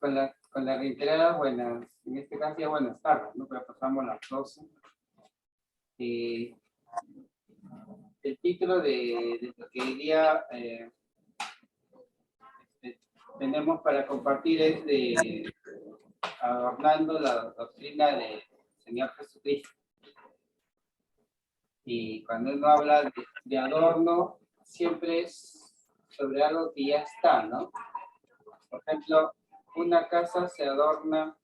con la reiterada buenas, en este caso ya buenas tardes, ¿no? Pero pasamos las 12. El título de lo que hoy día tenemos para compartir es de adornando la doctrina del Señor Jesucristo. Y cuando uno habla de adorno, siempre es sobre algo que ya está, ¿no? Por ejemplo, una casa se adorna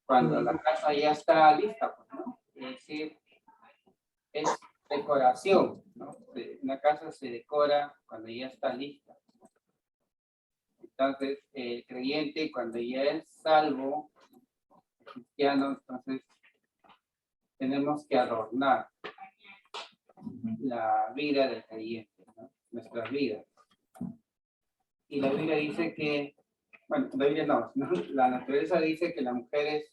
cuando la casa ya está lista, pues, ¿no? Es decir, es decoración, ¿no? Una casa se decora cuando ya está lista. Entonces, el creyente, cuando ya es salvo, cristiano, entonces tenemos que adornar la vida del creyente, ¿no? Nuestras vidas. Y la Biblia dice que, bueno, la Biblia no, la naturaleza dice que la mujer es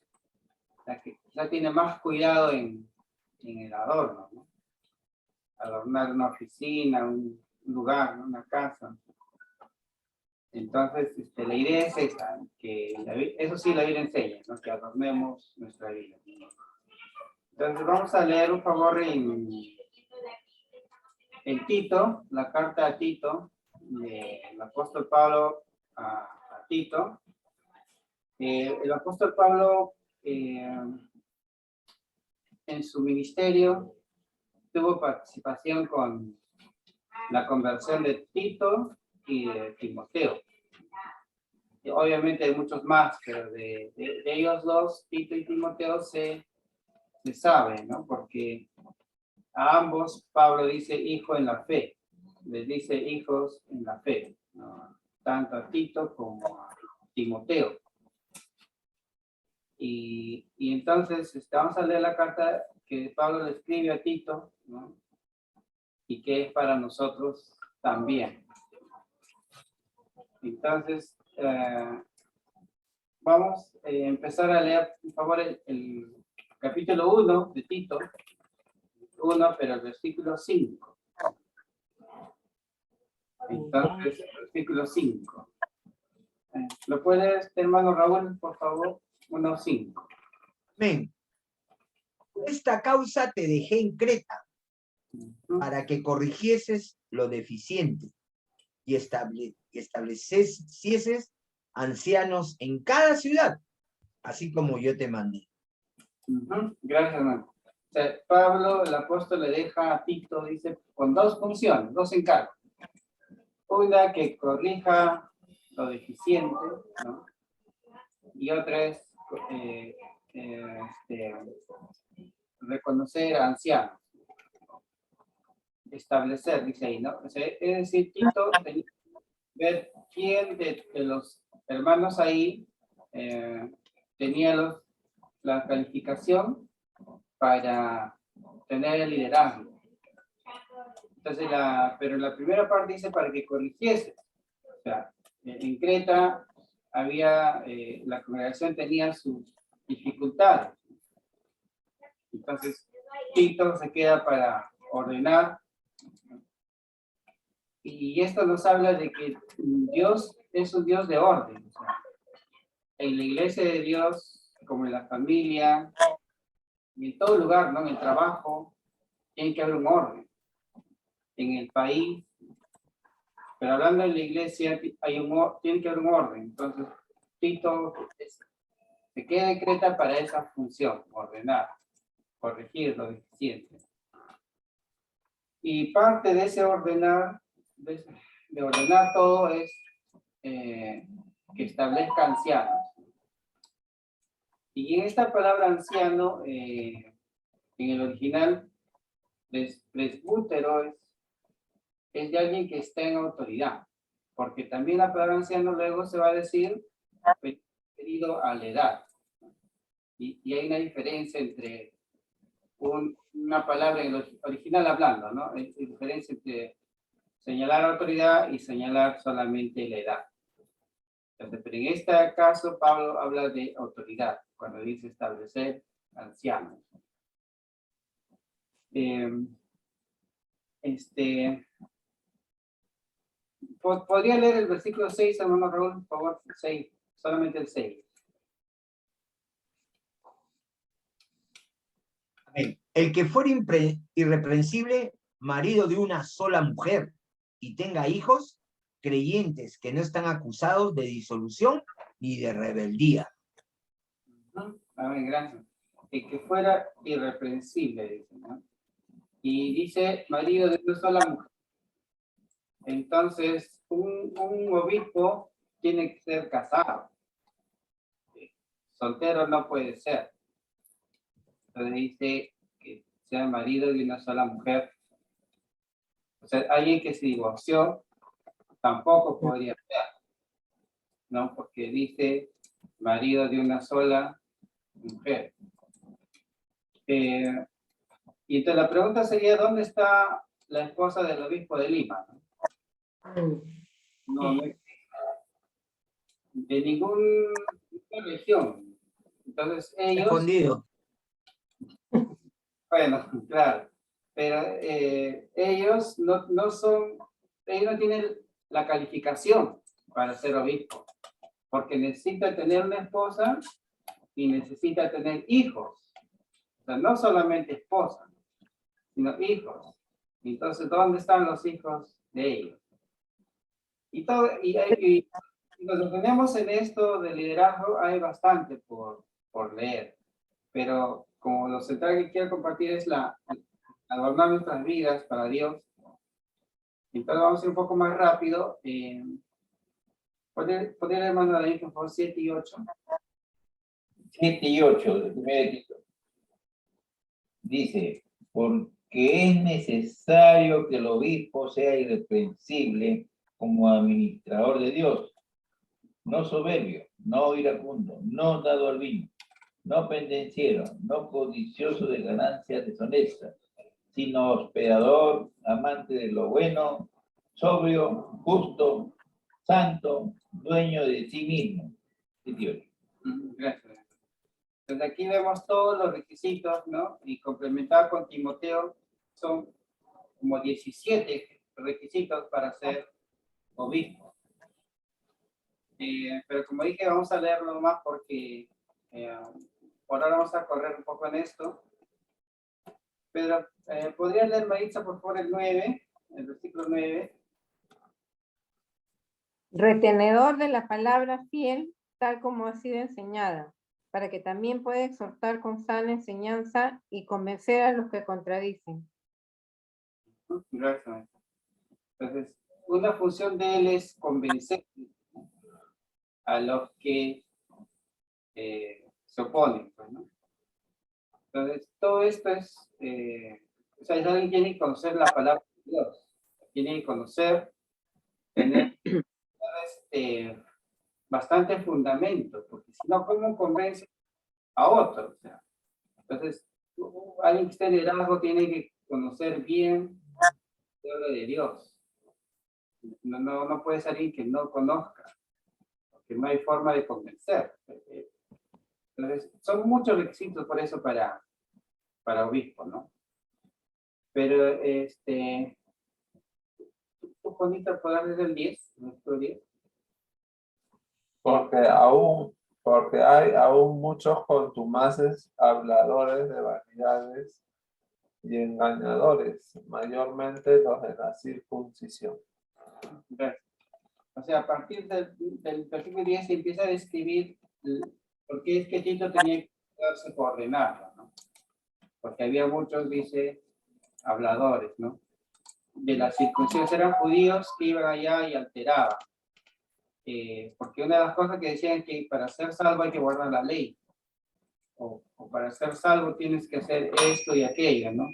la que quizá tiene más cuidado en el adorno, ¿no? Adornar una oficina, un lugar, ¿no? Una casa. Entonces, la idea es esa, que eso sí la Biblia enseña, ¿no? Que adornemos nuestra vida. Entonces, vamos a leer, un favor, en Tito, la carta a Tito, del apóstol Pablo a Tito. El apóstol Pablo, en su ministerio, tuvo participación con la conversión de Tito y de Timoteo. Y obviamente hay muchos más, pero de ellos dos, Tito y Timoteo, se sabe, ¿no? Porque a ambos Pablo dice hijo en la fe, les dice hijos en la fe, ¿no? Tanto a Tito como a Timoteo. Y entonces vamos a leer la carta que Pablo le escribe a Tito, ¿no? Y que es para nosotros también. Entonces, vamos a empezar a leer, por favor, el capítulo 1 de Tito, 1, pero el versículo 5. Entonces, versículo 5. ¿Lo puedes, hermano Raúl, por favor? 1:5. Amén. Por esta causa te dejé en Creta, para que corrigieses lo deficiente y establecieses ancianos en cada ciudad, así como yo te mandé. Gracias, hermano. O sea, Pablo, el apóstol, le deja a Tito, dice, con dos funciones, dos encargos. Una, que corrija lo deficiente, ¿no? Y otra es reconocer a ancianos. Establecer, dice ahí, ¿no? O sea, es decir, Tito, ver quién de los hermanos ahí tenía la calificación para tener el liderazgo. Entonces, pero la primera parte dice para que corrigiese. O sea, en Creta había, la congregación tenía sus dificultades. Entonces, Tito se queda para ordenar. Y esto nos habla de que Dios es un Dios de orden. O sea, en la iglesia de Dios, como en la familia, y en todo lugar, ¿no? En el trabajo, tiene que haber un orden. En el país, pero hablando en la iglesia, tiene que haber un orden. Entonces, Tito se queda en Creta para esa función, ordenar, corregir lo deficiente. Y parte de ese ordenar, de ordenar todo, es que establezca ancianos. Y en esta palabra anciano, en el original, presbútero es de alguien que está en autoridad, porque también la palabra anciano luego se va a decir referido a la edad. Y hay una diferencia entre una palabra en el original hablando, ¿no? Hay diferencia entre señalar autoridad y señalar solamente la edad. Entonces, pero en este caso, Pablo habla de autoridad, cuando dice establecer ancianos. ¿Podría leer el versículo 6, hermano Raúl, por favor? 6, solamente el 6. Amén. El que fuera irreprensible, marido de una sola mujer, y tenga hijos, creyentes que no están acusados de disolución ni de rebeldía. Amén, gracias. El que fuera irreprensible, dice, ¿no? Y dice marido de una sola mujer. Entonces, un obispo tiene que ser casado. Soltero no puede ser. Entonces dice que sea marido de una sola mujer. O sea, alguien que se divorció tampoco podría ser, ¿no? Porque dice marido de una sola mujer. Y entonces la pregunta sería, ¿dónde está la esposa del obispo de Lima? No, de ninguna región. Entonces ellos, Escondido. bueno, claro, pero ellos no son, ellos no tienen la calificación para ser obispo, porque necesita tener una esposa y necesita tener hijos. O sea, no solamente esposa, sino hijos. Entonces, ¿dónde están los hijos de ellos? Y nos tenemos en esto de liderazgo, hay bastante por leer, pero como lo central que quiero compartir es adornar nuestras vidas para Dios. Entonces vamos a ir un poco más rápido. ¿Podría hermano David, por favor, 7 y 8? 7 y 8 del primer Tito. Dice, porque es necesario que el obispo sea irreprensible como administrador de Dios, no soberbio, no iracundo, no dado al vino, no pendenciero, no codicioso de ganancias deshonestas, sino hospedador, amante de lo bueno, sobrio, justo, santo, dueño de sí mismo. 18. Gracias. Entonces aquí vemos todos los requisitos, ¿no? Y complementado con Timoteo, son como 17 requisitos para ser obispo. Pero como dije, vamos a leerlo más porque por ahora vamos a correr un poco en esto. Pero, ¿podría leer, Maritza, por favor, el 9, el versículo 9? Retenedor de la palabra fiel, tal como ha sido enseñada, para que también pueda exhortar con sana enseñanza y convencer a los que contradicen. Gracias. Entonces, una función de él es convencer a los que se oponen, pues, ¿no? Entonces, todo esto es, o sea, alguien tiene que conocer la palabra de Dios, tiene que conocer, tener bastante fundamento, porque si no, ¿cómo convence a otro? O sea, entonces, alguien que esté en liderazgo tiene que conocer bien la palabra de Dios. No puede ser alguien que no conozca, porque no hay forma de convencer. Entonces, son muchos requisitos por eso para obispo, ¿no? Pero, ¿tú, Juanita, podrás leer el 10? ¿Nuestro 10? Porque hay aún muchos contumaces, habladores de vanidades y engañadores, mayormente los de la circuncisión. O sea, a partir del versículo 10 se empieza a describir por qué es que Tito tenía que darse por ordenarlo, ¿no? Porque había muchos, dice, habladores, ¿no? De la circuncisión, eran judíos que iban allá y alteraban. Porque una de las cosas que decían es que para ser salvo hay que guardar la ley. O para ser salvo tienes que hacer esto y aquello, ¿no?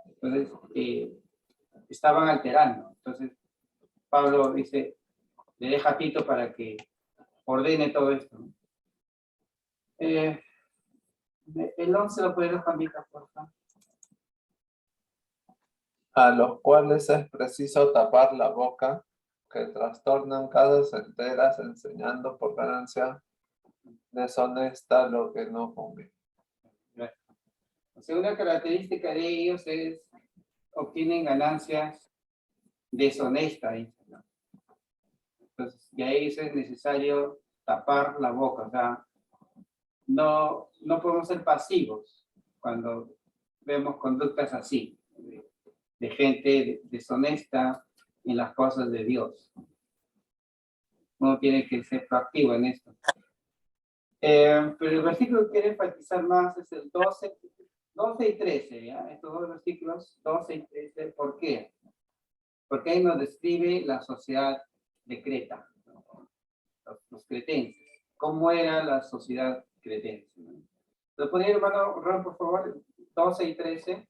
Entonces, estaban alterando. Entonces, Pablo dice, le deja a Tito para que ordene todo esto, ¿no? El 11 lo puede responder, por favor. A los cuales es preciso tapar la boca, que trastornan casas enteras enseñando por ganancia deshonesta lo que no conviene. O sea, una característica de ellos es obtienen ganancias deshonestas, ¿no? Entonces, y a ellos es necesario tapar la boca, o sea, no podemos ser pasivos cuando vemos conductas así, de gente deshonesta en las cosas de Dios. Uno tiene que ser proactivo en esto. Pero el versículo que quiero enfatizar más es el 12 y 13, ¿ya? Estos dos versículos, 12 y 13, ¿por qué? Porque ahí nos describe la sociedad de Creta, ¿no? Los cretenses. ¿Cómo era la sociedad cretense? ¿No? ¿Lo podría, hermano Ron, por favor? 12 y 13.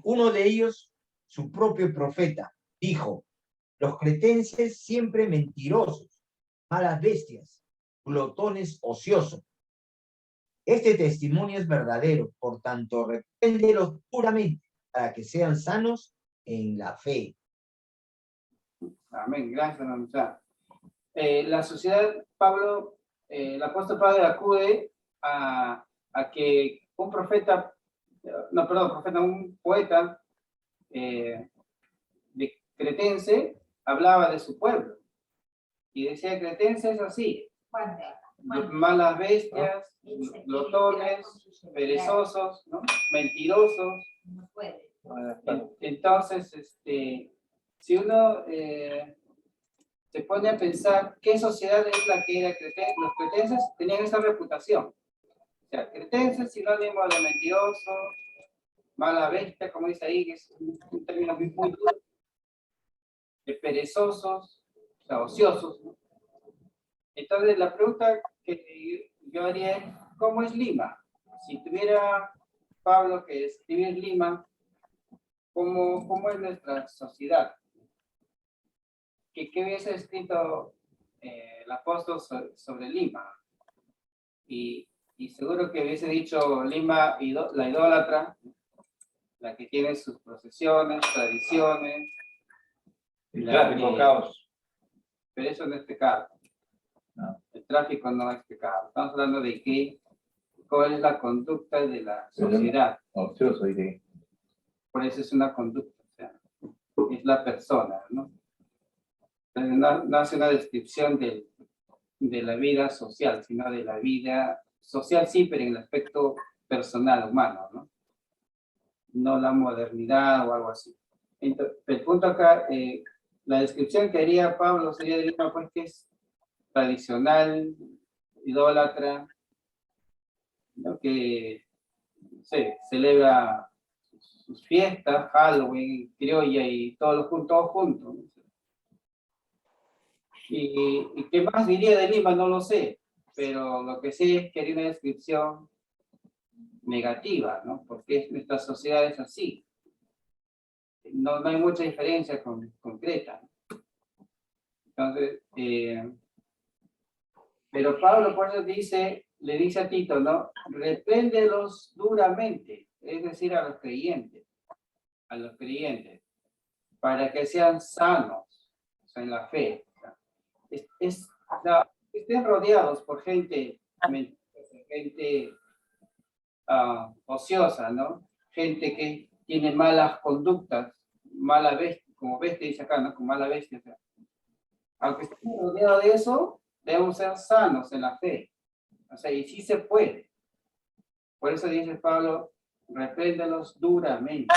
Uno de ellos, su propio profeta, dijo: los cretenses siempre mentirosos, malas bestias, glotones ociosos. Este testimonio es verdadero, por tanto, repréndelos duramente para que sean sanos en la fe. Amén, gracias, hermano. O sea, la sociedad, el apóstol Pablo acude a que un profeta, un poeta de cretense hablaba de su pueblo y decía: cretense es así, malas bestias, glotones, perezosos, ¿no? Mentirosos. Entonces, si uno se pone a pensar qué sociedad es la que era cretense, los cretenses tenían esa reputación. O sea, cretenses sinónimo de mentiroso, mala bestia, como dice ahí, que es un término muy duro, de perezosos, o sea, ociosos, ¿no? Entonces, la pregunta que yo haría es: ¿cómo es Lima? Si tuviera Pablo que escribir Lima, ¿cómo es nuestra sociedad? ¿Qué hubiese escrito el apóstol sobre Lima? Y seguro que hubiese dicho: Lima, la idólatra, la que tiene sus procesiones, tradiciones. El tráfico, caos. Pero eso no es pecado. No. El tráfico no es pecado. Estamos hablando de cuál es la conducta de la sociedad. Ocioso, diré. Por eso es una conducta, o sea, es la persona, ¿no? Entonces, no hace una descripción de la vida social, sino de la vida social, sí, pero en el aspecto personal, humano, ¿no? No la modernidad o algo así. Entonces, el punto acá, la descripción que haría Pablo sería de Lima, pues, que es tradicional, idólatra, ¿no? Que celebra sus fiestas, Halloween, criolla y todos juntos, ¿no? Y qué más diría de Lima, no lo sé, pero lo que sé es que haría una descripción negativa, ¿no? Porque nuestra sociedad es así. No hay mucha diferencia con Creta. Entonces, pero Pablo por eso le dice a Tito, ¿no? Repréndelos duramente, es decir, a los creyentes, para que sean sanos, o sea, en la fe. Estén rodeados por gente ociosa, ¿no? Gente que tiene malas conductas, mala bestia, como bestia dice acá, ¿no? Con mala bestia. O sea, aunque estemos rodeados de eso, debemos ser sanos en la fe. O sea, y sí se puede. Por eso dice Pablo: repréndelos duramente,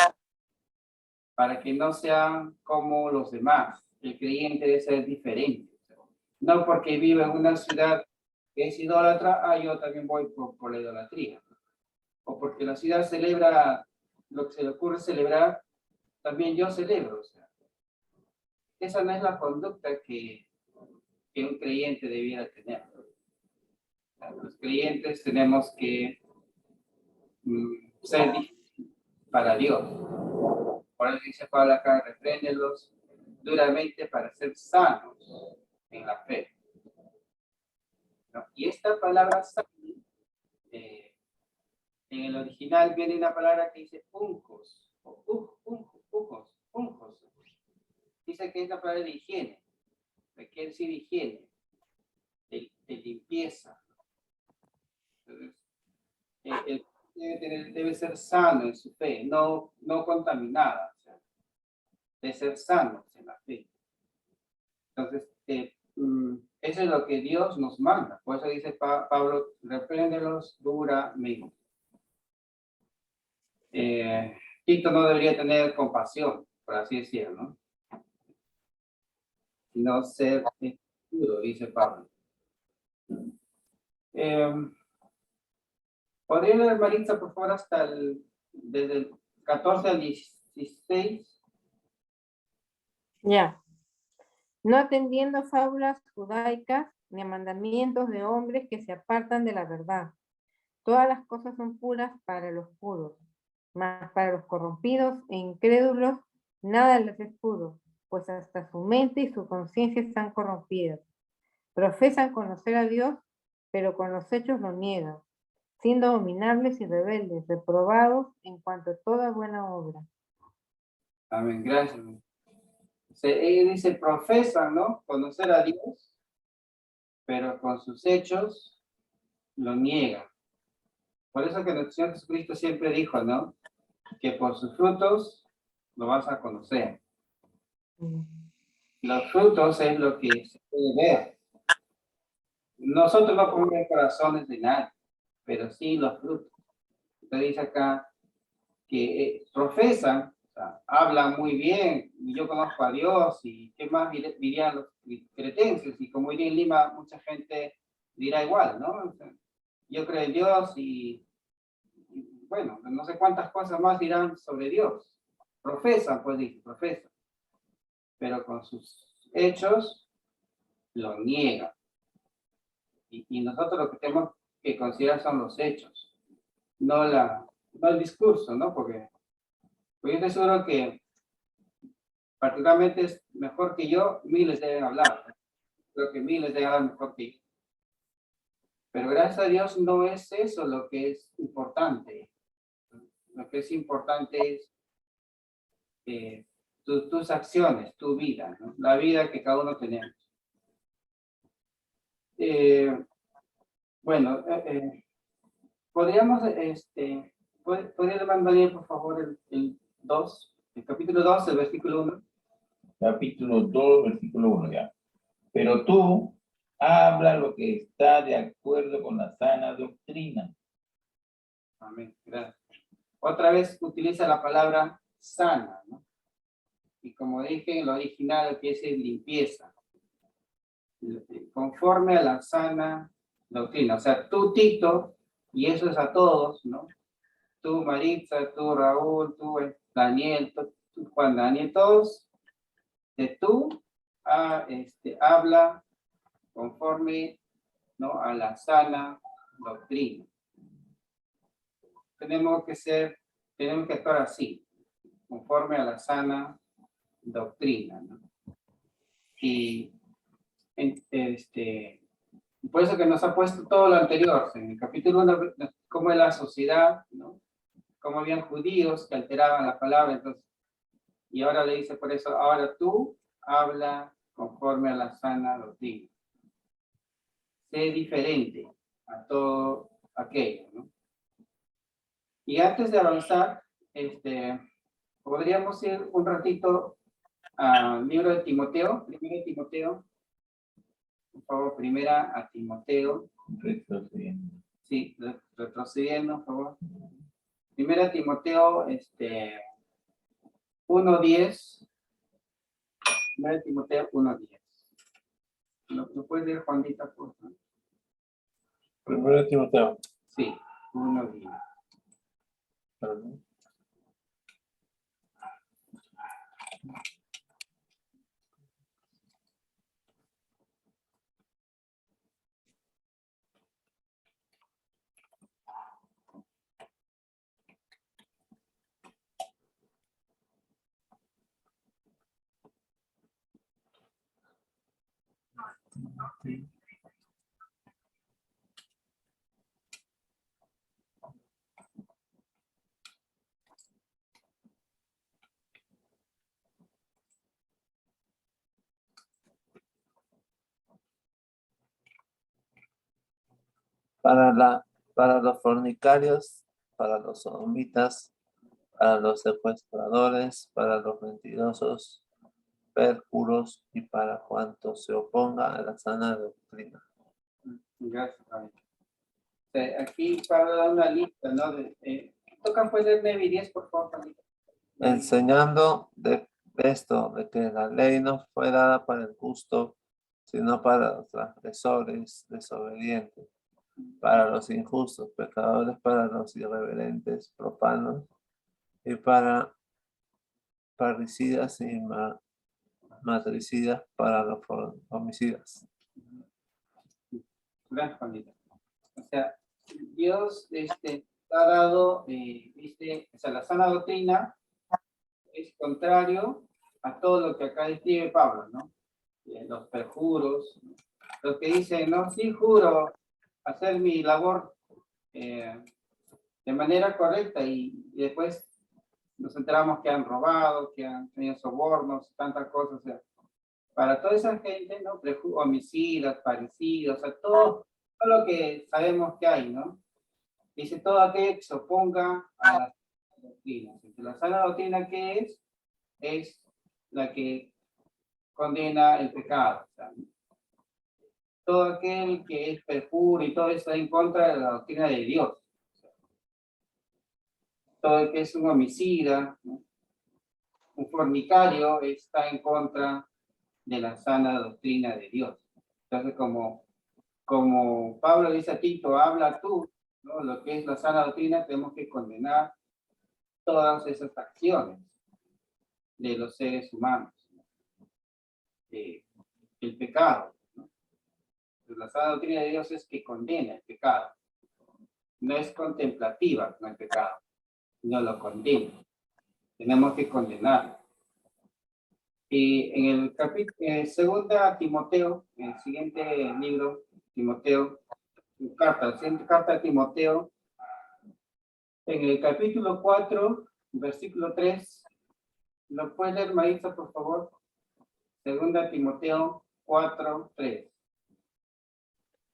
para que no sean como los demás. El creyente debe ser diferente. No porque vive en una ciudad que es idólatra, yo también voy por la idolatría. O porque la ciudad celebra lo que se le ocurre celebrar, también yo celebro. O sea, esa no es la conducta que un creyente debiera tener. Los creyentes tenemos que ser para Dios. Por eso dice Pablo acá: repréndelos duramente para ser sanos en la fe. ¿No? Y esta palabra sano, en el original viene una palabra que dice uncos, uncos. Dice que es la palabra de higiene, quiere decir higiene, de limpieza. Entonces, debe ser sano en su fe, no contaminada, o sea, de ser sanos en la fe. Entonces, eso es lo que Dios nos manda. Por eso dice Pablo, repréndelos duramente. Tito no debería tener compasión, por así decirlo, ¿no? Sino ser duro, dice Pablo. ¿Podría leer, Maritza, por favor, desde el 14 al 16? Ya. No atendiendo fábulas judaicas ni a mandamientos de hombres que se apartan de la verdad. Todas las cosas son puras para los puros, mas para los corrompidos e incrédulos nada les es puro, pues hasta su mente y su conciencia están corrompidas. Profesan conocer a Dios, pero con los hechos lo niegan, siendo abominables y rebeldes, reprobados en cuanto a toda buena obra. Amén, gracias. Ella dice, profesan, ¿no? Conocer a Dios, pero con sus hechos lo niegan. Por eso que nuestro Señor Jesucristo siempre dijo, ¿no? Que por sus frutos lo vas a conocer. Los frutos es lo que se puede ver. Nosotros no podemos ver corazones de nadie, pero sí los frutos. Entonces dice acá que profesan, o sea, hablan muy bien, y yo conozco a Dios, y qué más dirían los cretenses, y como hoy en Lima mucha gente dirá igual, ¿no? O sea, yo creo en Dios y bueno, no sé cuántas cosas más dirán sobre Dios. Profesan, pues dice, profesan. Pero con sus hechos lo niegan. Y nosotros lo que tenemos que considerar son los hechos, no el discurso, ¿no? Porque yo estoy seguro que particularmente es mejor que yo, miles deben hablar. Creo que miles deben hablar mejor que yo. Pero gracias a Dios no es eso lo que es importante. Lo que es importante es tus acciones, tu vida, ¿no? La vida que cada uno tenemos. Bueno, podríamos, ¿podría mandar por favor el 2, el capítulo 2, el versículo 1? Capítulo 2, versículo 1, ya. Pero tú habla lo que está de acuerdo con la sana doctrina. Amén, gracias. Otra vez utiliza la palabra sana, ¿no? Y como dije en lo original, lo que es limpieza. Conforme a la sana doctrina. O sea, tú, Tito, y eso es a todos, ¿no? Tú, Maritza, tú, Raúl, tú, Daniel, tú, Juan Daniel, todos, de tú, habla conforme, ¿no? A la sana doctrina. Tenemos que actuar así, conforme a la sana doctrina, ¿no? Y por eso que nos ha puesto todo lo anterior, en el capítulo 1, cómo es la sociedad, ¿no? Cómo habían judíos que alteraban la palabra, entonces, y ahora le dice por eso, ahora tú habla conforme a la sana doctrina. Sé diferente a todo aquello, ¿no? Y antes de avanzar, podríamos ir un ratito al libro de Timoteo, primero de Timoteo, por favor, primera a Timoteo. Retrocediendo. Sí, retrocediendo, por favor. Primera Timoteo, 1:10. Primera Timoteo 1:10. ¿Lo puedes leer, Juanita, por favor? Primero Timoteo. Sí, 1:10. Perdón. Para los fornicarios, para los sodomitas, para los secuestradores, para los mentirosos, perjuros y para cuanto se oponga a la sana doctrina. Gracias, Javier. Aquí Pablo da una lista, ¿no? Toca poner Nevi 10, por favor, Javier. Enseñando de esto, de que la ley no fue dada para el justo, sino para los transgresores, desobedientes, para los injustos, pecadores, para los irreverentes, profanos, y para parricidas y matricidas, para los homicidas. Gracias, Juanita. O sea, Dios ha dado, o sea, la sana doctrina es contrario a todo lo que acá describe Pablo, ¿no? Los perjuros, los que dicen, no, sí juro hacer mi labor de manera correcta y después nos enteramos que han robado, que han tenido sobornos, tantas cosas. O sea, para toda esa gente, ¿no? Homicidas, parecidos, o sea, todo lo que sabemos que hay, ¿no? Dice todo aquel que se oponga a la doctrina. La sana doctrina, ¿qué es? Es la que condena el pecado. O sea, todo aquel que es perjuro y todo eso está en contra de la doctrina de Dios. Todo el que es un homicida, ¿no? Un fornicario está en contra de la sana doctrina de Dios. Entonces, como Pablo dice a Tito, habla tú, ¿no? Lo que es la sana doctrina, tenemos que condenar todas esas acciones de los seres humanos, ¿no? El pecado, ¿no? La sana doctrina de Dios es que condena el pecado. No es contemplativa con el pecado, no lo condena. Tenemos que condenarlo. Y en el capítulo, segunda Timoteo, en el siguiente libro, Timoteo, la siguiente carta de Timoteo, en el capítulo 4, versículo 3, ¿lo puede leer, Maritza, por favor? Segunda Timoteo 4, 3.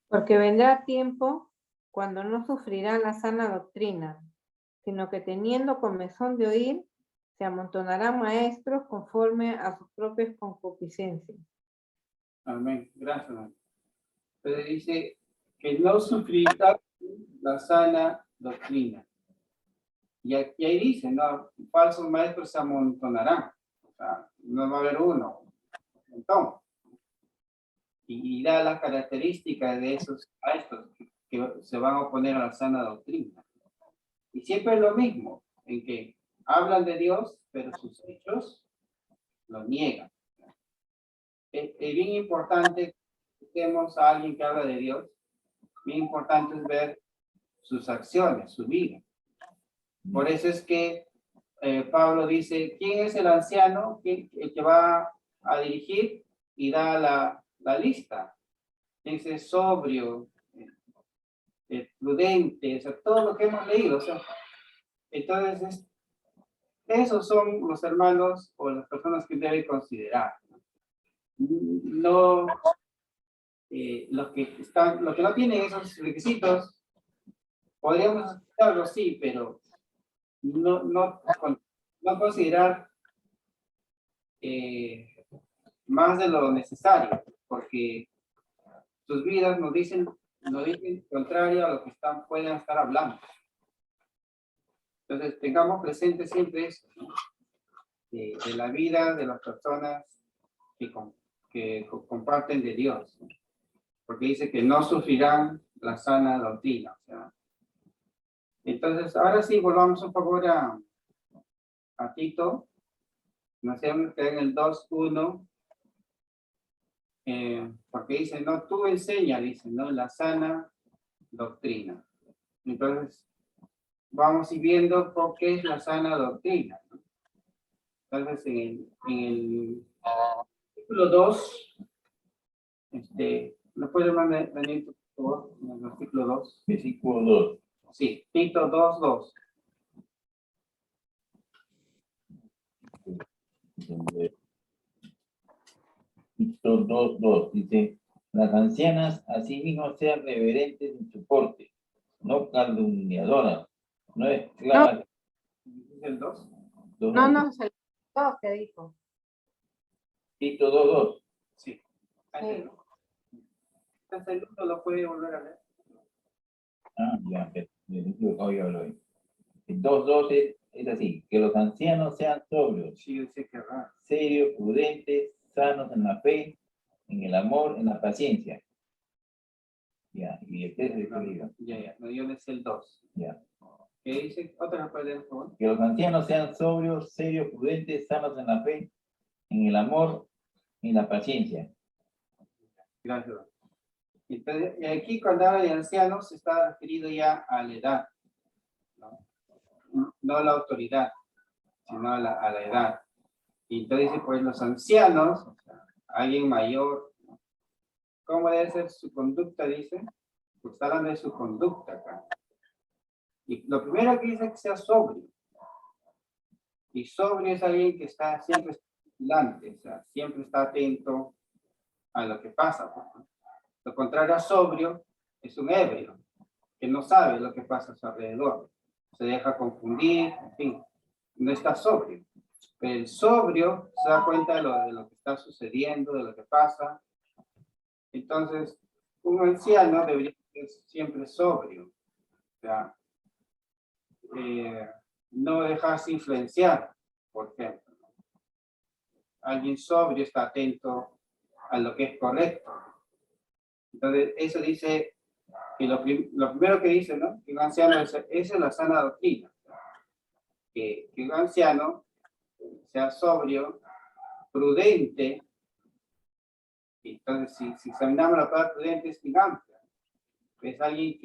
Porque vendrá tiempo cuando no sufrirán la sana doctrina, sino que teniendo comezón de oír, se amontonarán maestros conforme a sus propias concupiscencias. Amén. Gracias, hermano. Pero dice que no sufrirá la sana doctrina. Y ahí dice, ¿no? Falsos maestros se amontonarán. O sea, no va a haber uno, un montón. Y da las características de esos maestros que se van a oponer a la sana doctrina. Y siempre es lo mismo, en que hablan de Dios, pero sus hechos lo niegan. Es bien importante que escuchemos a alguien que habla de Dios. Bien importante es ver sus acciones, su vida. Por eso es que Pablo dice, ¿quién es el anciano? El que va a dirigir y da la lista. Dice sobrio, prudente, o sea, todo lo que hemos leído. O sea, entonces, esos son los hermanos o las personas que deben considerar. No, los que no tienen esos requisitos, podríamos aceptarlo, sí, pero no considerar más de lo necesario, porque sus vidas nos dicen contrario a lo que pueden estar hablando. Entonces, tengamos presente siempre eso, ¿no? De la vida de las personas que comparten de Dios, ¿no? Porque dice que no sufrirán la sana doctrina. O sea, entonces, ahora sí, volvamos un favor a Tito. Nos hemos quedado en el 2:1. Porque dice, no, tú enseña, dice, ¿no? La sana doctrina. Entonces, vamos a ir viendo por qué es la sana doctrina, ¿no? Entonces, en el artículo 2, ¿lo puede mandar, Daniel, por favor? En el artículo 2. Versículo 2. Sí, Tito 2:2. Tito 2:2 dice, las ancianas asimismo sean reverentes en su porte, no calumniadoras, no esclavas. ¿Es el 2? No, es el 2 que dijo. Tito 2:2. Sí. Entonces el uno lo puede volver a leer. Ah, ya, hoy hablo hoy. El 2:2 es así, que los ancianos sean sobrios, Sí, yo sé que raro. serios, prudentes, sanos en la fe, en el amor, en la paciencia. Ya, y el 3 No, diga. ya. No, yo le sé el 2. Ya. ¿Qué dice? Otra vez, por favor. Que los ancianos sean sobrios, serios, prudentes, sanos en la fe, en el amor, en la paciencia. Gracias. Entonces, y aquí cuando habla de ancianos está referido ya a la edad, no a la autoridad, sino a la edad. Y entonces dice, pues los ancianos, o sea, alguien mayor, ¿cómo debe ser su conducta? Dice, pues está hablando de su conducta acá. Y lo primero que dice es que sea sobrio. Y sobrio es alguien que está siempre vigilante, o sea, siempre está atento a lo que pasa. ¿No? Lo contrario a sobrio es un ebrio, que no sabe lo que pasa a su alrededor. Se deja confundir, en fin, no está sobrio. Pero el sobrio se da cuenta de lo que está sucediendo, de lo que pasa. Entonces, un anciano debería ser siempre sobrio. O sea, no dejarse influenciar, por ejemplo. Alguien sobrio está atento a lo que es correcto. Entonces, eso dice que lo primero que dice, ¿no? Que un anciano, esa es la sana doctrina. Que un anciano sea sobrio, prudente. Entonces, si examinamos la palabra prudente, es gigante. Es alguien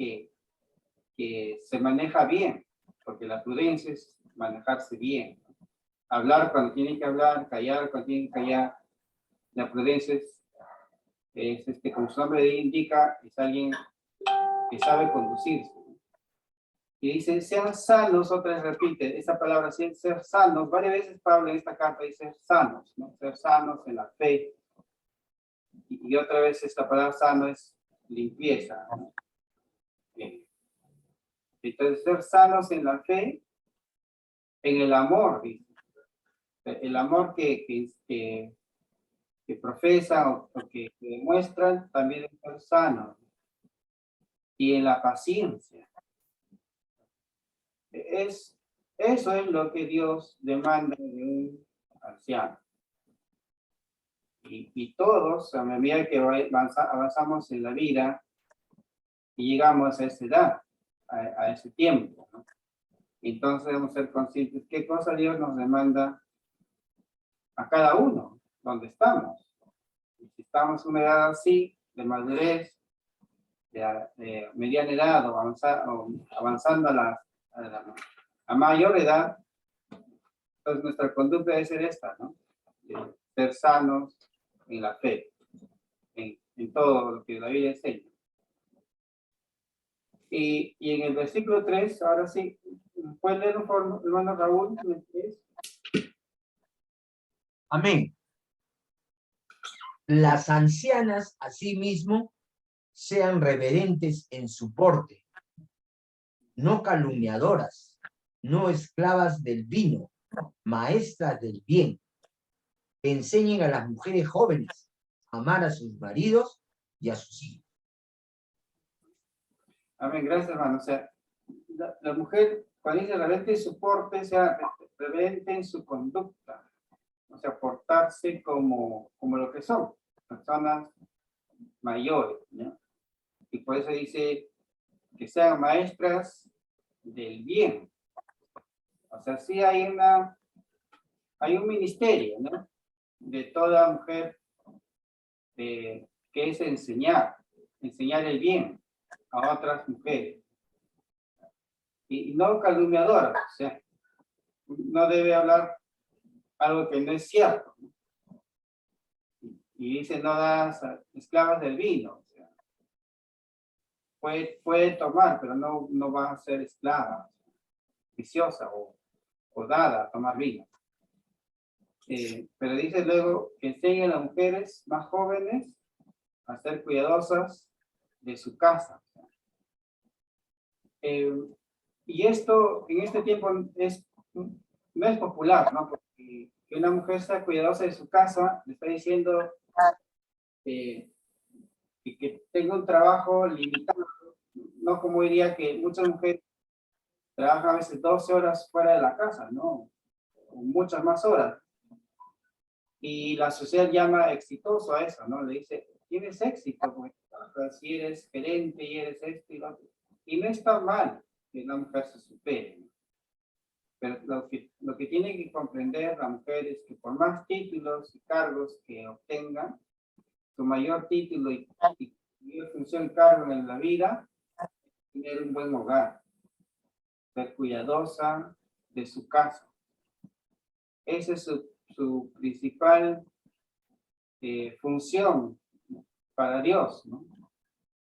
que se maneja bien, porque la prudencia es manejarse bien. Hablar cuando tiene que hablar, callar cuando tiene que callar. La prudencia es como su nombre indica, es alguien que sabe conducirse. Y dice, sean sanos, otra vez repite, esa palabra, ser sanos, varias veces Pablo en esta carta dice ser sanos, ¿no? Ser sanos en la fe. Y otra vez esta palabra sano es limpieza, ¿no? Entonces, ser sanos en la fe, en el amor, dice. El amor que profesan o que demuestran también es ser sanos. Y en la paciencia. Eso es lo que Dios demanda de un anciano. Y todos, a medida que avanzamos en la vida y llegamos a esa edad, a ese tiempo, ¿no? Entonces debemos ser conscientes qué cosa Dios nos demanda a cada uno, donde estamos. Y si estamos en una edad así, de madurez, de mediana edad o avanzando a mayor edad, entonces nuestra conducta debe ser esta, ¿no? De ser sanos en la fe, en todo lo que la Biblia enseña. Y en el versículo 3, ahora sí, ¿puede leer hermano Raúl? Amén. Las ancianas, asimismo, sean reverentes en su porte, no calumniadoras, no esclavas del vino, maestras del bien. Enseñen a las mujeres jóvenes a amar a sus maridos y a sus hijos. Amén, gracias, hermano. O sea, la mujer, cuando dice reverente en su porte, o sea, reverente en su conducta. O sea, portarse como lo que son, personas mayores, ¿no? Y por eso dice que sean maestras del bien. O sea, sí hay un ministerio, ¿no? De toda mujer que es enseñar el bien a otras mujeres. Y no calumniadoras, o sea, no debe hablar algo que no es cierto. Y dice, no das esclavas del vino. O sea, puede tomar, pero no va a ser esclava, viciosa o dada a tomar vino. Pero dice luego que enseñen a las mujeres más jóvenes a ser cuidadosas de su casa. Y esto en este tiempo no es popular, ¿no? Porque que una mujer sea cuidadosa de su casa, le está diciendo que tenga un trabajo limitado, no como diría que muchas mujeres trabajan a veces 12 horas fuera de la casa, ¿no? O muchas más horas. Y la sociedad llama exitoso a eso, ¿no? Le dice, tienes éxito, porque si eres gerente y eres esto y lo otro. Y no está mal que una mujer se supere, ¿no? Pero lo que tiene que comprender la mujer es que por más títulos y cargos que obtenga, su mayor título y mayor función y cargo en la vida, tener un buen hogar, ser cuidadosa de su casa. Esa es su principal función para Dios, ¿no?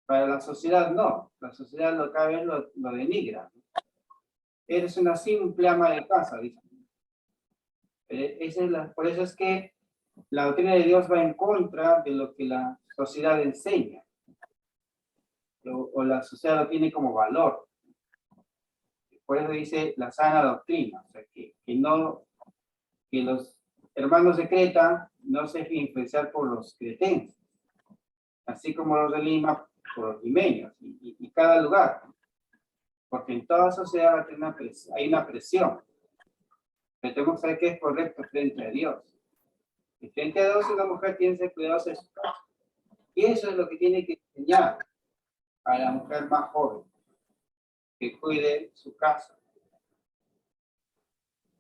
Para la sociedad no. La sociedad lo cada vez lo denigra, ¿no? Eres una simple ama de casa, dice. Por eso es que la doctrina de Dios va en contra de lo que la sociedad enseña. O la sociedad lo tiene como valor. Por eso dice la sana doctrina. O sea, que los hermanos de Creta no se dejen influenciar por los cretenses, así como los de Lima por los limeños y cada lugar. Porque en toda sociedad va a tener hay una presión. Pero tenemos que saber qué es correcto frente a Dios. Y frente a Dios, una mujer tiene que ser cuidadosa de su casa. Y eso es lo que tiene que enseñar a la mujer más joven, que cuide su casa.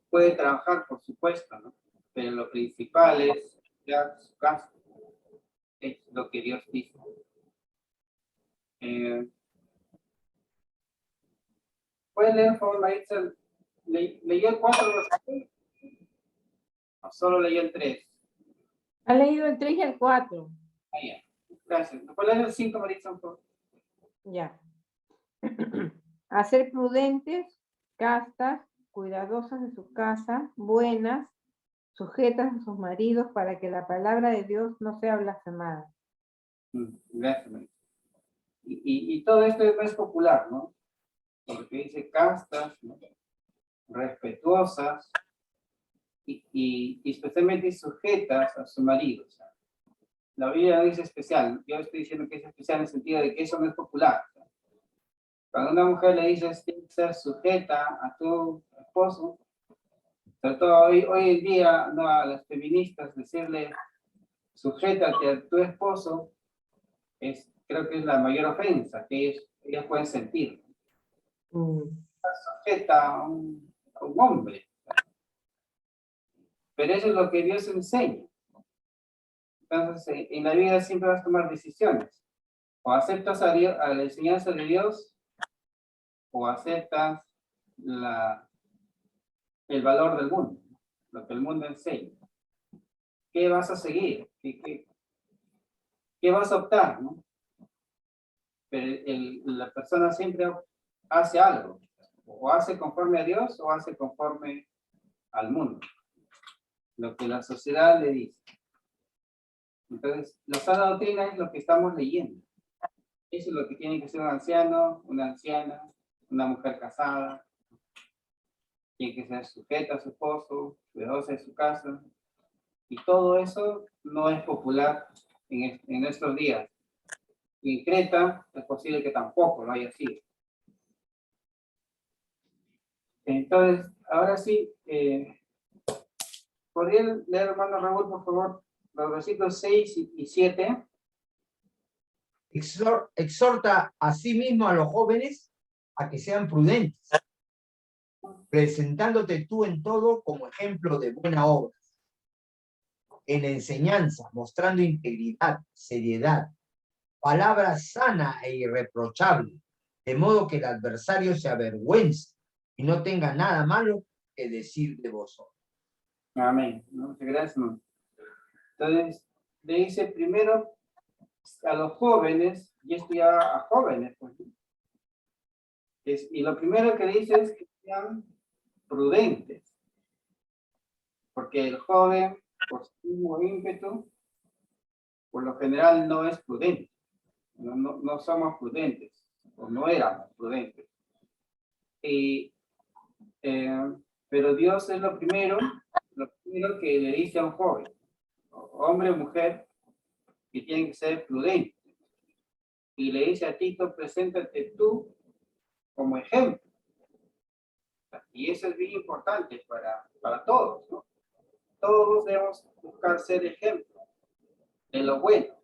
Puede trabajar, por supuesto, ¿no? Pero lo principal es cuidar su casa. Es lo que Dios dice. ¿Pueden leer, por favor, Maritza? ¿Leyó el 4 o solo leyó el 3? Ha leído el 3 y el 4. Ah, ya. Gracias. ¿Puede leer el 5, Maritza, por favor? Ya. A ser prudentes, castas, cuidadosas de su casa, buenas, sujetas a sus maridos, para que la palabra de Dios no sea blasfemada. Gracias, Maritza. Y todo esto no es popular, ¿no? Porque dice castas, ¿no? Respetuosas y especialmente sujetas a su marido. O sea, la Biblia no dice especial. Yo estoy diciendo que es especial en el sentido de que eso no es popular. O sea, cuando una mujer le dice tienes que ser sujeta a tu esposo, sobre todo hoy en día, no, a las feministas decirle sujétate a tu esposo, creo que es la mayor ofensa que ellas pueden sentir. Sujeta a un hombre. Pero eso es lo que Dios enseña. Entonces, en la vida siempre vas a tomar decisiones. O aceptas a la enseñanza de Dios, o aceptas el valor del mundo, lo que el mundo enseña. ¿Qué vas a seguir? ¿Qué vas a optar? ¿No? Pero la persona siempre hace algo. O hace conforme a Dios, o hace conforme al mundo. Lo que la sociedad le dice. Entonces, la sana doctrina es lo que estamos leyendo. Eso es lo que tiene que ser un anciano, una anciana, una mujer casada. Tiene que ser sujeta a su esposo, cuidadosa de su casa. Y todo eso no es popular en estos días. Y en Creta es posible que tampoco lo haya sido. Entonces, ahora sí, ¿podría leer, hermano Raúl, por favor, los versículos 6 y 7? Exhorta a sí mismo a los jóvenes a que sean prudentes, presentándote tú en todo como ejemplo de buena obra, en la enseñanza, mostrando integridad, seriedad, palabra sana e irreprochable, de modo que el adversario se avergüence y no tenga nada malo que decir de vosotros. Amén. Muchas gracias. Entonces, le dice primero a los jóvenes, y esto ya a jóvenes, pues, y lo primero que le dice es que sean prudentes, porque el joven, por su mismo ímpetu, por lo general no es prudente, no somos prudentes, o no éramos prudentes. Pero Dios es lo primero Primero que le dice a un joven, hombre o mujer, que tienen que ser prudentes. Y le dice a Tito, preséntate tú como ejemplo. Y eso es bien importante para todos, ¿no? Todos debemos buscar ser ejemplo de lo bueno,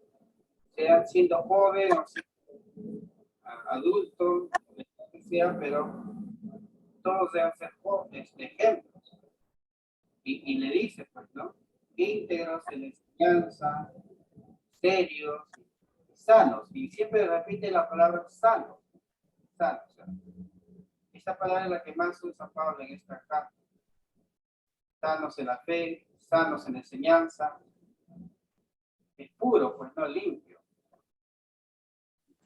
sea siendo joven o siendo adulto, lo que sea, pero todos deben ser ejemplos. Y le dice, pues, ¿no? Íntegros en la enseñanza, serios, sanos. Y siempre repite la palabra sano. Sano. O sea, esta palabra es la que más usa Pablo en esta carta. Sanos en la fe, sanos en la enseñanza. Es puro, pues no limpio.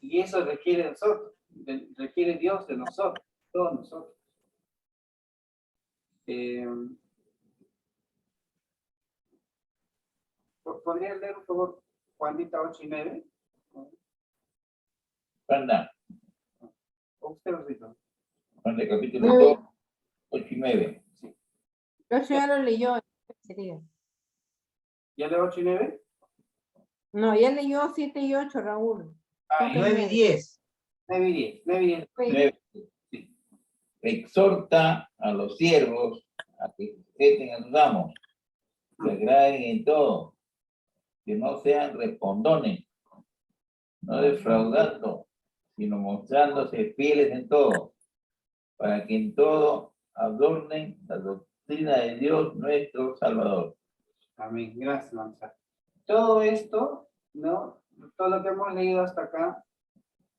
Y eso requiere de nosotros, requiere Dios de nosotros, todos nosotros. ¿Podría leer, por favor, Juanita 8 y 9? Juana, ¿O usted lo citó? Juan de capítulo 2, 8 y 9. Sí. Yo ya lo leyó. Sería. ¿Ya leo 8 y 9? No, ya leyó 7 y 8, Raúl. Ah, Ok. 9 y 10. 9 y 10. 9 y 10. 9. Sí. Exhorta a los siervos a que sujeten a sus amos, que agraden en todo, que no sean respondones, no defraudando, sino mostrándose fieles en todo, para que en todo adornen la doctrina de Dios nuestro Salvador. Amén. Gracias, Mansa. Todo esto, ¿no? Todo lo que hemos leído hasta acá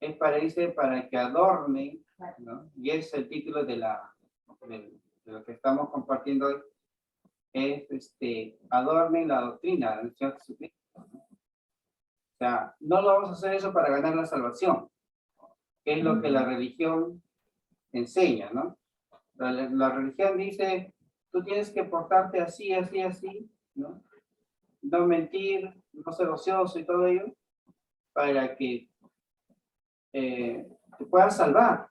es para que adornen, ¿no? Y es el título de lo que estamos compartiendo hoy. Es adornen la doctrina del Señor Jesucristo, ¿no? O sea, no lo vamos a hacer eso para ganar la salvación, que es lo que la religión enseña, ¿no? La religión dice, tú tienes que portarte así, así, así, ¿no? No mentir, no ser ocioso y todo ello, para que te puedas salvar.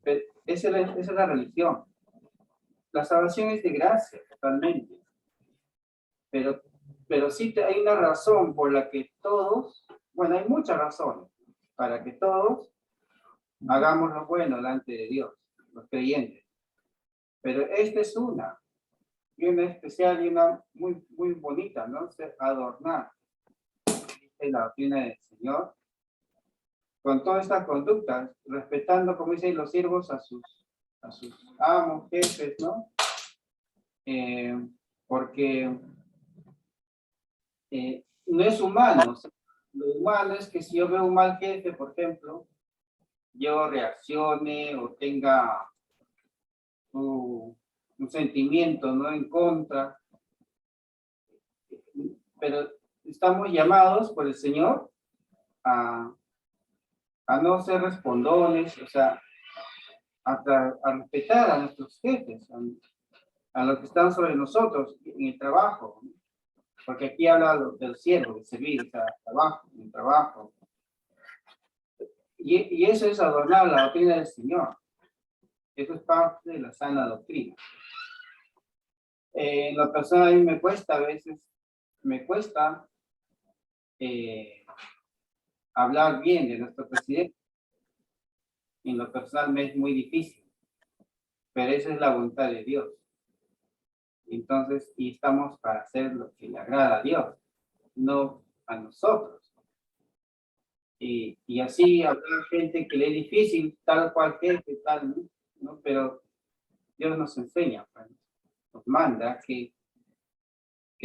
Pero esa es la religión. La salvación es de gracia, totalmente. Pero sí hay una razón por la que todos, bueno, hay muchas razones para que todos hagamos lo bueno delante de Dios, los creyentes. Pero esta es una, y una especial y una muy, muy bonita, ¿no? Adornar la doctrina del Señor con toda esta conducta, respetando, como dicen los siervos, a sus amos, jefes, ¿no? Porque no es humano. O sea, lo humano es que si yo veo un mal jefe, por ejemplo, yo reaccione o tenga un sentimiento, ¿no? En contra. Pero estamos llamados por el Señor a no ser respondones, o sea, a respetar a nuestros jefes, a los que están sobre nosotros en el trabajo, ¿no? Porque aquí habla del siervo, de servir, o sea, trabajo, en el trabajo. Y eso es adornar la doctrina del Señor. Eso es parte de la sana doctrina. La persona a mí me cuesta, a veces, hablar bien de nuestro presidente. En lo personal me es muy difícil, pero esa es la voluntad de Dios. Entonces, y estamos para hacer lo que le agrada a Dios, no a nosotros. Y así habrá gente que le es difícil, tal cual jefe, tal, ¿no? Pero Dios nos enseña, pues, nos manda que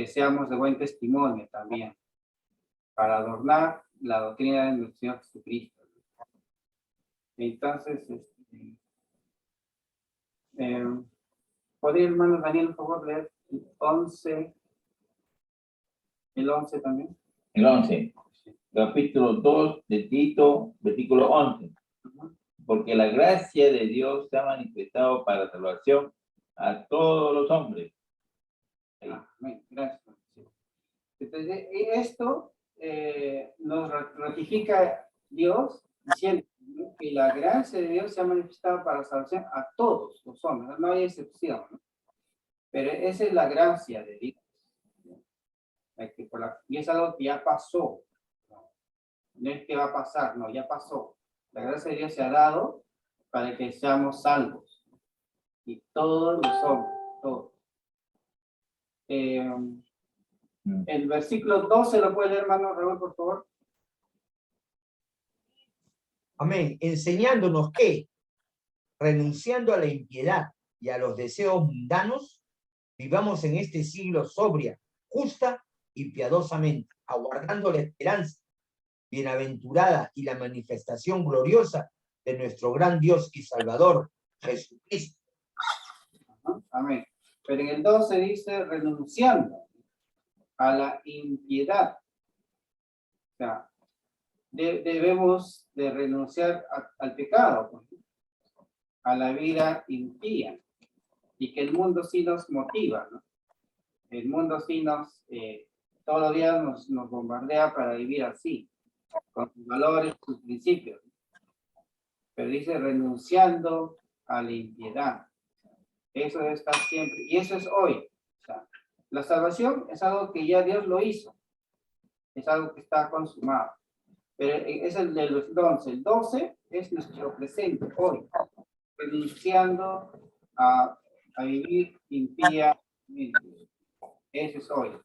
seamos de buen testimonio también, para adornar la doctrina de nuestro Señor Jesucristo. Entonces, ¿podría, hermano Daniel, por favor, leer el 11 también? El 11, capítulo 2 de Tito, versículo 11. Porque la gracia de Dios se ha manifestado para salvación a todos los hombres. Amén. Gracias. Entonces, esto nos ratifica Dios diciendo, ¿no?, que la gracia de Dios se ha manifestado para salvación a todos los hombres, no hay excepción, ¿no? Pero esa es la gracia de Dios. Y es algo que ya pasó. No es que va a pasar, no, ya pasó. La gracia de Dios se ha dado para que seamos salvos. Y todos lo somos, todos. El versículo 12, ¿lo puede leer, hermano Raúl, por favor? Amén. Enseñándonos que, renunciando a la impiedad y a los deseos mundanos, vivamos en este siglo sobria, justa y piadosamente, aguardando la esperanza bienaventurada y la manifestación gloriosa de nuestro gran Dios y Salvador, Jesucristo. Amén. Pero en el 12 dice, renunciando a la impiedad. O sea, debemos de renunciar al pecado, pues, a la vida impía, y que el mundo sí nos motiva, ¿no? El mundo sí todos los días nos bombardea para vivir así, con sus valores, sus principios. Pero dice renunciando a la impiedad. Eso debe estar siempre, y eso es hoy. O sea, la salvación es algo que ya Dios lo hizo, es algo que está consumado. Pero es el del 11. El 12 es nuestro presente, hoy. Renunciando a vivir impíamente. Eso es hoy.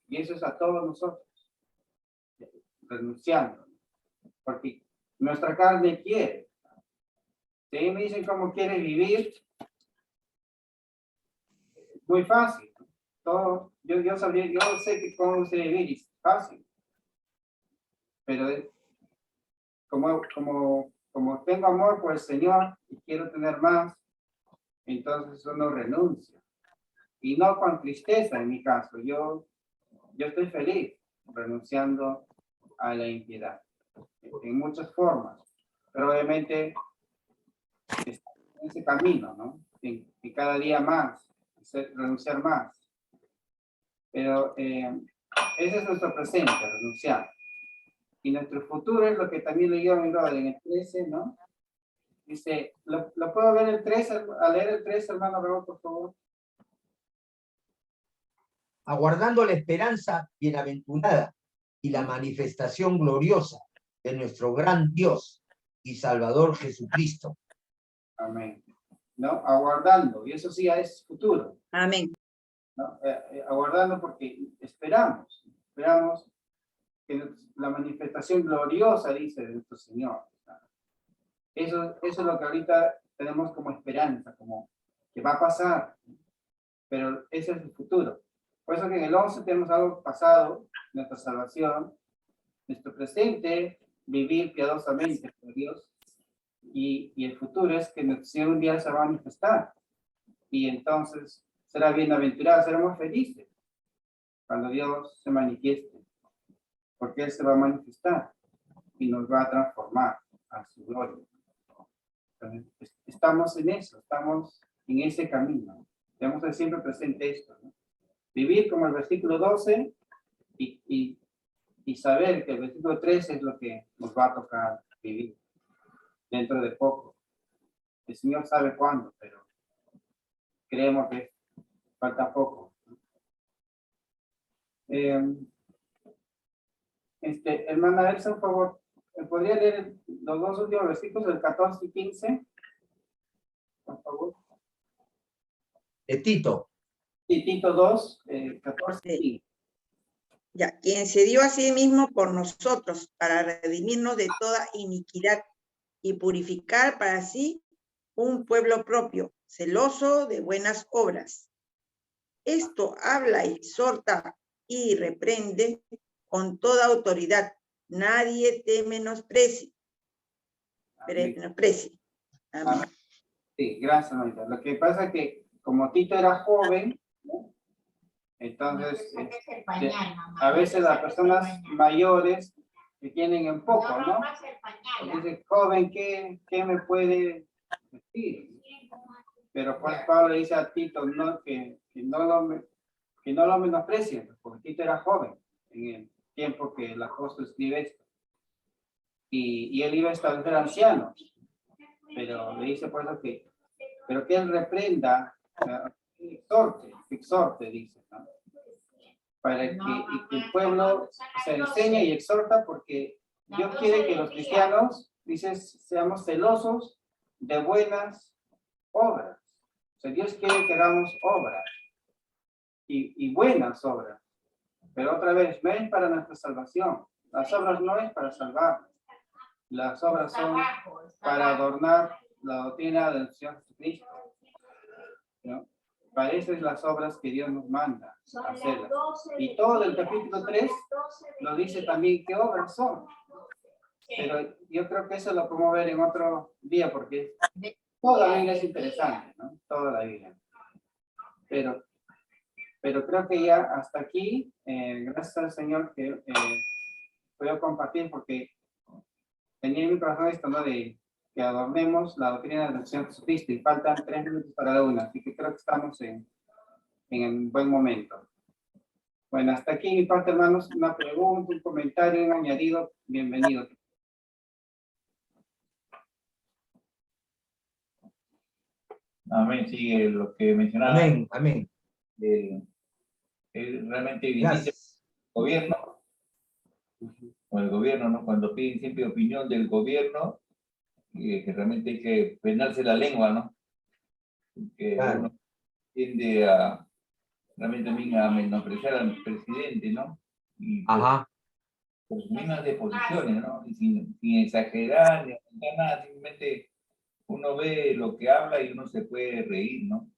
Y eso es a todos nosotros. Renunciando. Porque nuestra carne quiere. Si me dicen cómo quiere vivir, muy fácil. Todo, yo sé que cómo se vivir es fácil. Pero como tengo amor por el Señor y quiero tener más, entonces uno renuncia. Y no con tristeza en mi caso. Yo estoy feliz renunciando a la impiedad. En muchas formas. Pero obviamente está en ese camino, ¿no? En cada día más, renunciar más. Pero ese es nuestro presente, renunciar. Y nuestro futuro es lo que también leí en el 13, ¿no? Dice, ¿lo puedo ver el 13? A leer el 13, hermano Raúl, por favor. Aguardando la esperanza bienaventurada y la manifestación gloriosa de nuestro gran Dios y Salvador Jesucristo. Amén. ¿No? Aguardando, y eso sí ya es futuro. Amén. ¿No? Aguardando porque esperamos que la manifestación gloriosa, dice, de nuestro Señor. Eso es lo que ahorita tenemos como esperanza, como que va a pasar, pero ese es el futuro. Por eso que en el 11 tenemos algo pasado, nuestra salvación, nuestro presente, vivir piadosamente por Dios, y el futuro es que nuestro Señor un día se va a manifestar, y entonces será bienaventurado, seremos felices cuando Dios se manifieste, porque Él se va a manifestar y nos va a transformar a su gloria. Entonces, estamos en eso, estamos en ese camino. Debemos tener siempre presente esto, ¿no? Vivir como el versículo 12 y saber que el versículo 13 es lo que nos va a tocar vivir dentro de poco. El Señor sabe cuándo, pero creemos que falta poco. Hermana Elsa, por favor, ¿podría leer los dos últimos versículos, el 14 y 15? Por favor. De Tito. Sí, Tito 2, 14 y 15. Ya, quien se dio a sí mismo por nosotros para redimirnos de toda iniquidad y purificar para sí un pueblo propio, celoso de buenas obras. Esto habla y exhorta y reprende con toda autoridad. Nadie te menosprecie. Amén. Sí, gracias, Marita. Lo que pasa es que como Tito era joven, ¿no? Entonces a veces las personas mayores que tienen en poco, ¿no? Dice, joven, ¿qué me puede decir? Pero pues Pablo dice a Tito, ¿no? que no lo menosprecie, porque Tito era joven en el tiempo que el apóstol escribe esto. Y él iba a establecer ancianos, pero le dice por eso pero que él reprenda, exhorte, dice, ¿no? Para que el pueblo se enseñe y exhorta, porque Dios quiere que los cristianos, dice, seamos celosos de buenas obras. O sea, Dios quiere que hagamos obras y buenas obras. Pero otra vez, no es para nuestra salvación. Las obras no es para salvarnos. Las obras son para adornar la doctrina del Señor Jesucristo, ¿no? Para eso es las obras que Dios nos manda hacerlas. Y todo el capítulo 3 nos dice también qué obras son. Pero yo creo que eso lo podemos ver en otro día, porque toda la Biblia es interesante, ¿no? Toda la Biblia. Pero creo que ya hasta aquí, gracias al Señor que puedo compartir, porque tenía en mi corazón esto, ¿no? De que adornemos la doctrina del Señor Jesucristo, y faltan 3 minutos para la una, así que creo que estamos en un buen momento. Bueno, hasta aquí mi parte, hermanos. Una pregunta, un comentario, un añadido, bienvenido. Amén, sigue lo que mencionaba. Amén, amén. Él realmente dice Gracias. gobierno, o el gobierno, ¿no? Cuando piden siempre opinión del gobierno, que realmente hay que frenarse la lengua, ¿no? Porque Claro. uno tiende a realmente también a menospreciar al presidente, ¿no? Y Ajá. por sus mismas deposiciones, ¿no? Y sin exagerar ni aumentar nada, simplemente uno ve lo que habla y uno se puede reír, ¿no?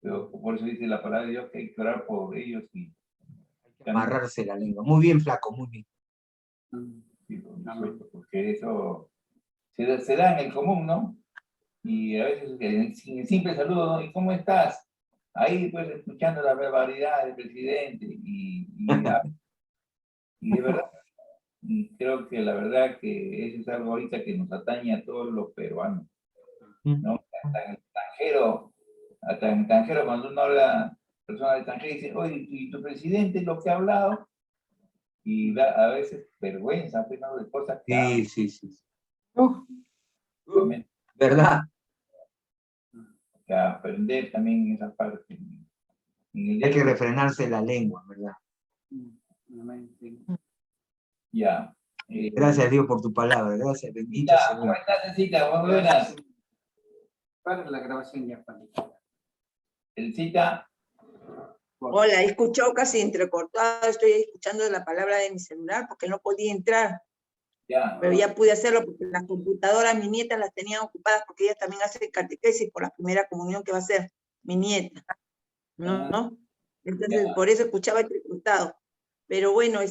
Pero por eso dice la palabra de Dios que hay que orar por ellos y Amarrarse la lengua. Muy bien, flaco, muy bien. sí, por supuesto, porque eso se da en el común, ¿no? Y a veces sin el simple saludo, ¿no? ¿Y cómo estás? Ahí pues escuchando la barbaridad del presidente y de verdad, y creo que la verdad que eso es algo ahorita que nos atañe a todos los peruanos, ¿no? Hasta en extranjero, cuando uno habla, personas extranjeras dicen, oye, ¿y tu presidente lo que ha hablado? Y da a veces vergüenza, pues, ¿no? De cosas que hablan. Sí, sí, sí. ¿Verdad? Que aprender también esa parte. Hay que refrenarse la lengua, ¿verdad? Ya. Gracias, Dios, por tu palabra. Gracias, bendito Cita, ¿cómo Señor. estás, Cita? Muy buenas. Para la grabación ya, Juanito. El Cita, Hola, he escuchado casi entrecortado, estoy escuchando la palabra de mi celular porque no podía entrar, ya. pero ya pude hacerlo porque las computadoras, mi nieta las tenían ocupadas porque ella también hace catequesis por la primera comunión que va a hacer mi nieta, ¿no? Entonces, por eso escuchaba entrecortado. Pero bueno,